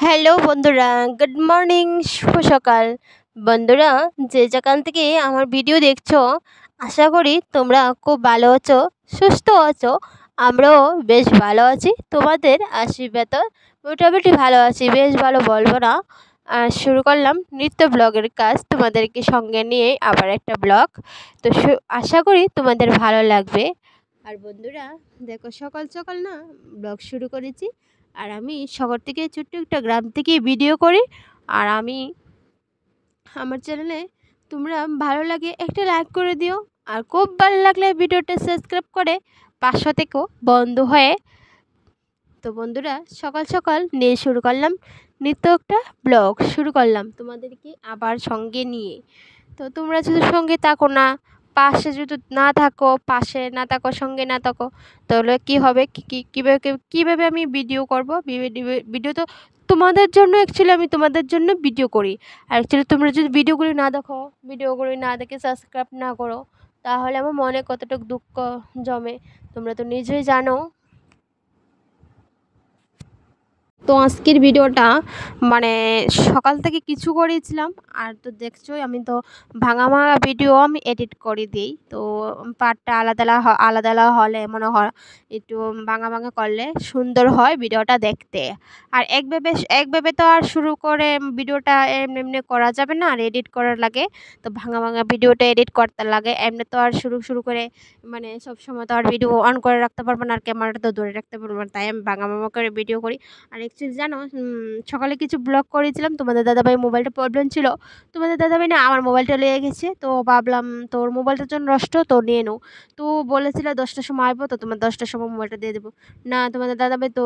Hello বন্ধুরা, good morning, শুভ সকাল। বন্ধুরা, যে যেখান থেকে আমার ভিডিও দেখছো, আশা করি তোমরা খুব ভালো আছো, সুস্থ আছো। আমরাও বেশ ভালো আছি, তোমাদের আশীর্বাদ মোটামুটি ভালো আছি, বেশ ভালো বলবো না। আর শুরু করলাম নিত্য ব্লগের কাজ, তোমাদেরকে সঙ্গে নিয়ে আবার একটা ব্লগ। তো আশা করি তোমাদের ভালো লাগবে। আর বন্ধুরা দেখো, সকাল সকাল না ব্লগ শুরু করেছি। আর আমি শহর থেকে ছোট্ট একটা গ্রাম থেকে ভিডিও করি। আর আমি আমার চ্যানেলে তোমরা ভালো লাগে একটা লাইক করে দিও। আর খুব ভালো লাগলে ভিডিওটা সাবস্ক্রাইব করে পাশে থেকেও বন্ধু হয়ে। তো বন্ধুরা, সকাল সকাল নিয়ে শুরু করলাম নিত্য একটা ব্লগ শুরু করলাম তোমাদেরকে আবার সঙ্গে নিয়ে। তো তোমরা যদি সঙ্গে থাকো না, পাশে যদি না থাকো সঙ্গে না থাকো, তাহলে কি হবে? কীভাবে আমি ভিডিও করব? ভিডিও তো তোমাদের জন্য, অ্যাকচুয়ালি আমি তোমাদের জন্য ভিডিও করি। আর অ্যাকচুয়ালি তোমরা যদি ভিডিওগুলি না দেখো, ভিডিওগুলি না দেখে সাবস্ক্রাইব না করো, তাহলে আমার মনে কতটুকু দুঃখ জমে তোমরা তো নিজেই জানো। তো আজকের ভিডিওটা মানে সকাল থেকে কিছু করেছিলাম। আর তো দেখছোই, আমি তো ভাঙা ভাঙা ভিডিও আমি এডিট করে দিই। তো পার্টটা আলাদা আলাদা হলে মনে হয় একটু ভাঙা ভাঙা করলে সুন্দর হয় ভিডিওটা দেখতে। আর একভাবে তো আর শুরু করে ভিডিওটা এমনি এমনি করা যাবে না, আর এডিট করার লাগে। তো ভাঙা ভাঙা ভিডিওটা এডিট করতে লাগে, এমনি তো আর শুরু করে মানে সব সময় তো আর ভিডিও অন করে রাখতে পারবো না, আর ক্যামেরাটা তো ধরে রাখতে পারবো না, তাই আমি ভাঙা ভাঙা করে ভিডিও করি। আর অ্যাকচুয়ালি জানো, সকালে কিছু ব্লগ করেছিলাম, তোমাদের দাদাভাই মোবাইলটা প্রবলেম ছিল। তোমাদের দাদাভাই না আমার মোবাইলটা লেগে গেছে, তো ভাবলাম তোর মোবাইলটার জন্য নষ্ট, তো নিয়ে নাও। তো বলেছিল 10টার সময় আসবো, তো তোমার 10টার সময় মোবাইলটা দিয়ে দেবো। না, তোমাদের দাদাভাই তো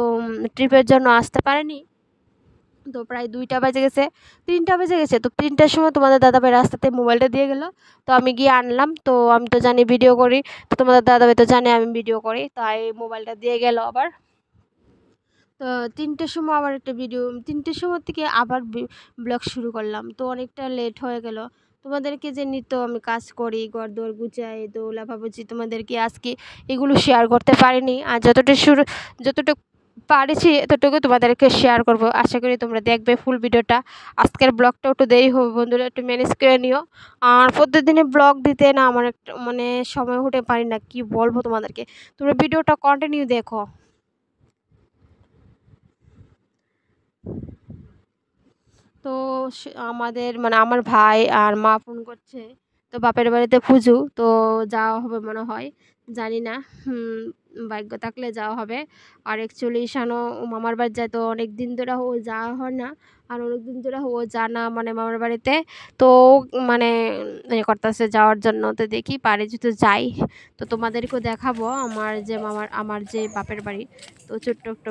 ট্রিপের জন্য আসতে পারেনি। তো প্রায় 2টা বেজে গেছে, 3টা বেজে গেছে। তো 3টার সময় তোমাদের দাদাভাই রাস্তাতে মোবাইলটা দিয়ে গেল। তো আমি গিয়ে আনলাম। তো আমি তো জানি ভিডিও করি, তো তোমাদের দাদাভাই তো জানে আমি ভিডিও করি, তাই মোবাইলটা দিয়ে গেল আবার। তো 3টের সময় আবার একটা ভিডিও, 3টের সময় থেকে আবার ব্লগ শুরু করলাম। তো অনেকটা লেট হয়ে গেল। তোমাদেরকে যে নিত্য আমি কাজ করি, ঘরদোর গুছাই, তো লাফাবুচি, তোমাদেরকে আজকে এগুলো শেয়ার করতে পারিনি। আর যতটুকু পারেছি এতটুকু তোমাদেরকে শেয়ার করব। আশা করি তোমরা দেখবে ফুল ভিডিওটা। আজকের ব্লগটা একটু দেরি হবে বন্ধুরা, একটু ম্যানেজ করে নিও। আর প্রতিদিনে ব্লগ দিতে না আমার একটা মানে সময় উঠে পারি না, কি বলবো তোমাদেরকে। তোমরা ভিডিওটা কন্টিনিউ দেখো। তো আমাদের মানে আমার ভাই আর মা ফোন করছে, তো বাপের বাড়িতে পুজো, তো যাওয়া হবে মনে হয়, জানি না। ভাগ্য থাকলে যাওয়া হবে। আর অ্যাকচুয়ালি শানো মামার বাড়ি যায়, তো অনেক দিন ধরে ও যাওয়া হয় না। আর অনেক দিন ধরে ও জানা মানে মামার বাড়িতে, তো মানে করতেছে যাওয়ার জন্য। তো দেখি পারে যদি যাই, তো তোমাদেরকেও দেখাবো আমার যে বাপের বাড়ি। তো ছোট্ট একটা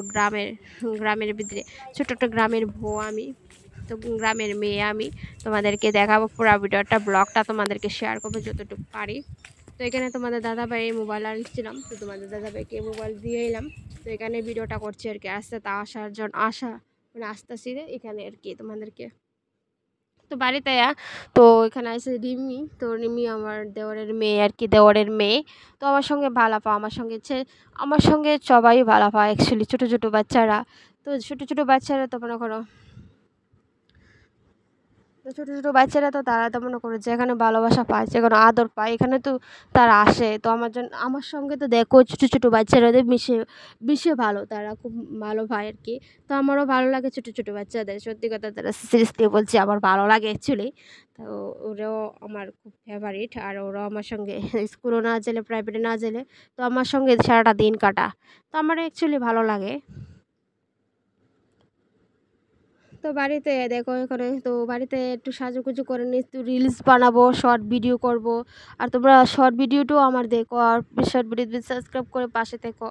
গ্রামের ভিতরে ছোট্ট একটা গ্রামের বউ আমি, তো গ্রামের মেয়ে আমি। তোমাদেরকে দেখাবো পুরো ভিডিওটা, ব্লগটা তোমাদেরকে শেয়ার করবো যতটুকু পারি। তো এখানে তোমাদের দাদাভাই মোবাইল আনছিলাম, তো তোমাদের দাদাভাইকে মোবাইল দিয়ে এলাম। তো এখানে ভিডিওটা করছি আর কি, মানে আসতেছি এখানে আর কি তোমাদেরকে। তো বাড়িতে তো এখানে আছে রিমি, তো রিমি আমার দেওরের মেয়ে আর কি, দেওরের মেয়ে। তো আমার সঙ্গে ভালো পাও, আমার সঙ্গে সবাই ভালো পায় অ্যাকচুয়ালি, ছোটো ছোটো বাচ্চারা। তো ছোটো ছোটো বাচ্চারা তো মনে করো, তো ছোটো ছোটো বাচ্চারা তো তারা তো মনে করো যেখানে ভালোবাসা পায়, যেখানে আদর পায়, এখানে তো তারা আসে। তো আমার সঙ্গে তো দেখো ছোটো ছোটো বাচ্চারাদের মিশে মিশে ভালো, তারা খুব ভালো পায় আর কি। তো আমারও ভালো লাগে ছোটো ছোটো বাচ্চাদের, সত্যি কথা তারা সিরিয়াসলি বলছি, আমার ভালো লাগে অ্যাকচুয়ালি। তো ওরাও আমার খুব ফেভারিট। আর ওরাও আমার সঙ্গে স্কুলও না গেলে, প্রাইভেটে না গেলে, তো আমার সঙ্গে সারাটা দিন কাটা। তো আমার অ্যাকচুয়ালি ভালো লাগে। তো বাড়িতে দেখো এখানে, তো বাড়িতে একটু সাজুগুজু করে নিই, একটু রিলস বানাবো, শর্ট ভিডিও করব। আর তোমরা শর্ট ভিডিওটাও আমার দেখো, আর শর্ট ভিডিও সাবস্ক্রাইব করে পাশে দেখো।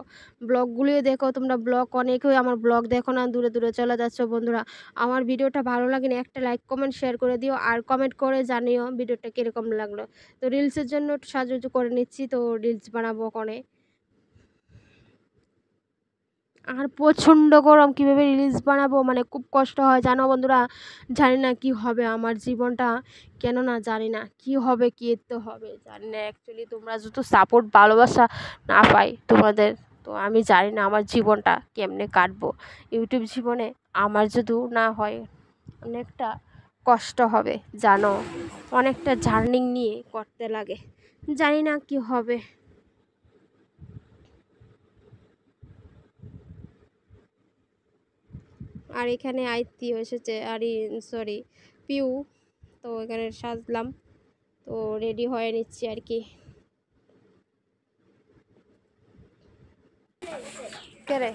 ব্লগগুলিও দেখো তোমরা, ব্লগ অনেকেই আমার ব্লগ দেখো না, দূরে দূরে চলে যাচ্ছ বন্ধুরা। আমার ভিডিওটা ভালো লাগেনি, একটা লাইক কমেন্ট শেয়ার করে দিও, আর কমেন্ট করে জানিও ভিডিওটা কীরকম লাগলো। তো রিলসের জন্য একটু সাজুগুজু করে নিচ্ছি, তো রিলস বানাবো ওখানে। আর প্রচণ্ড গরম, কীভাবে রিলস বানাবো, মানে খুব কষ্ট হয় জানো বন্ধুরা। জানি না কি হবে আমার জীবনটা, কেন না জানি না কি হবে, কি তো হবে জানি না। অ্যাকচুয়ালি তোমরা যত সাপোর্ট ভালোবাসা না পাই তোমাদের, তো আমি জানি না আমার জীবনটা কেমনে কাটবো। ইউটিউব জীবনে আমার যদি না হয় অনেকটা কষ্ট হবে জানো, অনেকটা জার্নিং নিয়ে করতে লাগে, জানি না কি হবে। আর এখানে আইত্তি এসেছে, আরে সরি পিউ, তো এখানে সাজলাম, তো রেডি হয়ে নিচ্ছি আর কি। কে রে?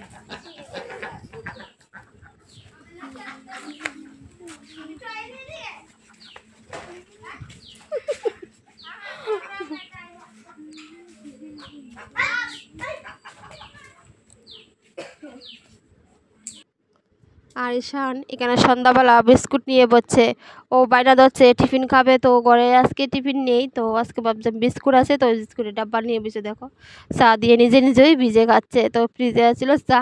আর ঈশান এখানে সন্ধ্যাবেলা বিস্কুট নিয়ে বসছে, ও বায়না ধরছে টিফিন খাবে, তো ঘরে আজকে টিফিন নেই, তো আজকে ভাবছিলাম বিস্কুট আছে, তো বিস্কুটের ডাব্বা নিয়ে বসে দেখো চা দিয়ে নিজে নিজেই ভিজে খাচ্ছে। তো ফ্রিজে ছিল চা,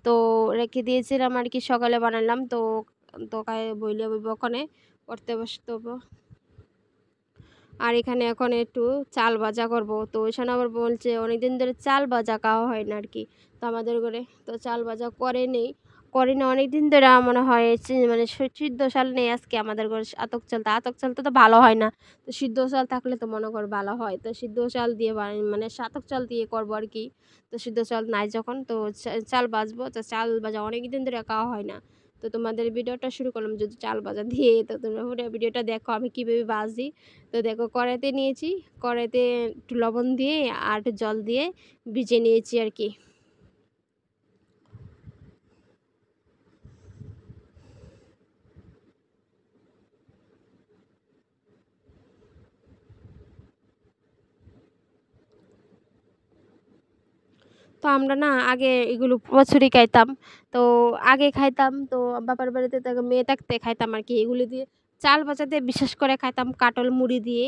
তো রেখে দিয়েছিলাম আর কি, সকালে বানালাম। তো তো বইলে বইব ওখানে পড়তে বসতে হবো। আর এখানে এখন একটু চাল ভাজা করব, তো ঈশান আবার বলছে অনেকদিন ধরে চাল ভাজা খাওয়া হয় না আর কি, তো আমাদের ঘরে তো চাল ভাজা করে না অনেক দিন ধরে মনে হয় মানে সিদ্ধ চাল নেই আজকে আমাদের ঘরে, আতক চাল তো ভালো হয় না, তো সিদ্ধ চাল থাকলে তো মনে কর ভালো হয়, তো সিদ্ধ চাল দিয়ে মানে আতক চাল দিয়ে করবো আর কি। তো সিদ্ধ চাল নাই যখন, তো চাল ভাজবো, তো চাল ভাজা অনেক দিন ধরে খাওয়া হয় না। তো তোমাদের ভিডিওটা শুরু করলাম যদি চাল ভাজা দিয়ে, তো তোমরা পুরো ভিডিওটা দেখো আমি কীভাবে ভাজি। তো দেখো কড়াইতে নিয়েছি, কড়াইতে একটু লবণ দিয়ে আর একটু জল দিয়ে ভিজে নিয়েছি আর কি। তো আমরা না আগে এগুলো প্রচুরই খাইতাম, তো আগে খাইতাম, তো বাবার বাড়িতে মেয়ে থাকতে খাইতাম আর কি এগুলো দিয়ে। চাল ভাজা দিয়ে বিশেষ করে খাইতাম কাঁঠাল মুড়ি দিয়ে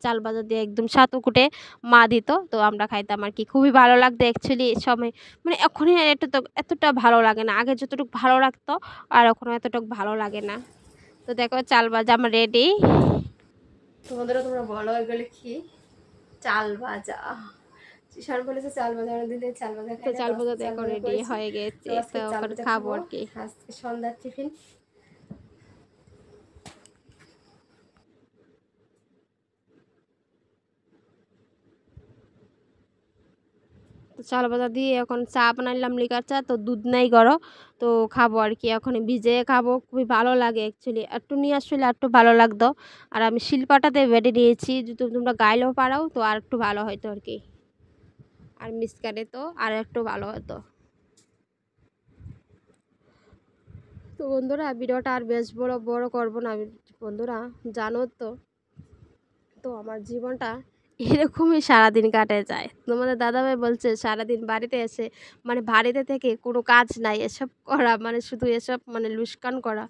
চাল ভাজা দিয়ে একদম সাথে কুটে মা দিত, তো আমরা খাইতাম আর কি, খুবই ভালো লাগতো অ্যাকচুয়ালি সময়। মানে এখনই এতটা ভালো লাগে না, আগে যতটুকু ভালো লাগতো আর এখনও এতটুকু ভালো লাগে না। তো দেখো চাল ভাজা আমার রেডি। তোমাদেরও তোমরা বলো এগুলো কি? চাল ভাজা। ঈশান বলেছে চাল ভাজা দিলে চাল ভাজা খাই, তো চাল ভাজা দেখো রেডি হয়ে গেছে, তো ওখানে খাবো আর কি আজকে সন্ধ্যার টিফিন। তো চাল ভাজা দিয়ে এখন চা বানাইলাম, লিকার চা, তো দুধ নাই গরম, তো খাবো আর কি, এখন ভিজে খাবো, খুবই ভালো লাগে অ্যাকচুয়ালি, একটু নিয়ে আসলে একটু ভালো লাগতো। আর আমি শিলপাটাতে বেটে নিয়েছি, যদি তোমরা গাইলেও পারাও তো আর একটু ভালো হতো আর কি, আর মিসকারে তো আর একটু ভালো হতো। তো বন্ধুরা ভিডিওটা আর বেশ বড় করবো না বন্ধুরা, জানো তো, তো আমার জীবনটা এরকমই সারাদিন কাটে যায়। তোমাদের দাদাভাই বলছে সারাদিন বাড়িতে এসে মানে বাড়িতে থেকে কোনো কাজ নাই, এসব করা মানে শুধু এসব মানে লুস্কান করা,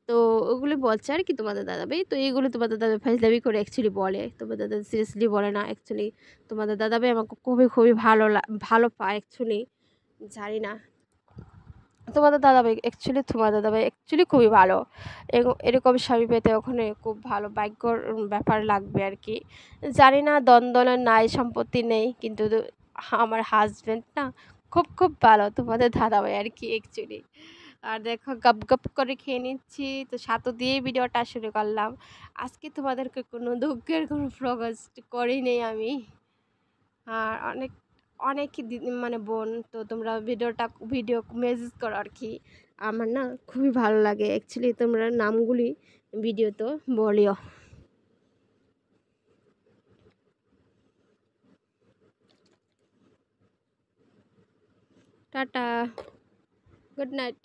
তো ওগুলি বলছে আর কি তোমাদের দাদাভাই। তো এইগুলো তোমাদের দাদা ফাইজলামি করে অ্যাকচুয়ালি বলে, তোমাদের দাদা সিরিয়াসলি বলে না অ্যাকচুয়ালি। তোমাদের দাদাভাই আমাকে খুবই ভালো পায় অ্যাকচুয়ালি, জানি না। তোমার দাদাভাই অ্যাকচুয়ালি খুবই ভালো, এরকম স্বামী পেতে ওখানে খুব ভালো ভাগ্যর ব্যাপার লাগবে আর কি। জানি না দ্বন্দ্বের নাই সম্পত্তি নেই, কিন্তু আমার হাজব্যান্ড না খুব ভালো, তোমাদের দাদাভাই আর কি অ্যাকচুয়ালি। আর দেখো গপ গপ করে খেয়ে নিচ্ছি, তো সাথে দিয়েই ভিডিওটা শুরু করলাম। আজকে তোমাদেরকে কোনো দুঃখের কোনো প্রকাশ করিনি আমি। আর অনেক মানে বোন, তো তোমরা ভিডিও মেসেজ করো আর কি, আমার না খুবই ভালো লাগে অ্যাকচুয়ালি, তোমরা নামগুলি ভিডিও তো বলিও। Tata, good night.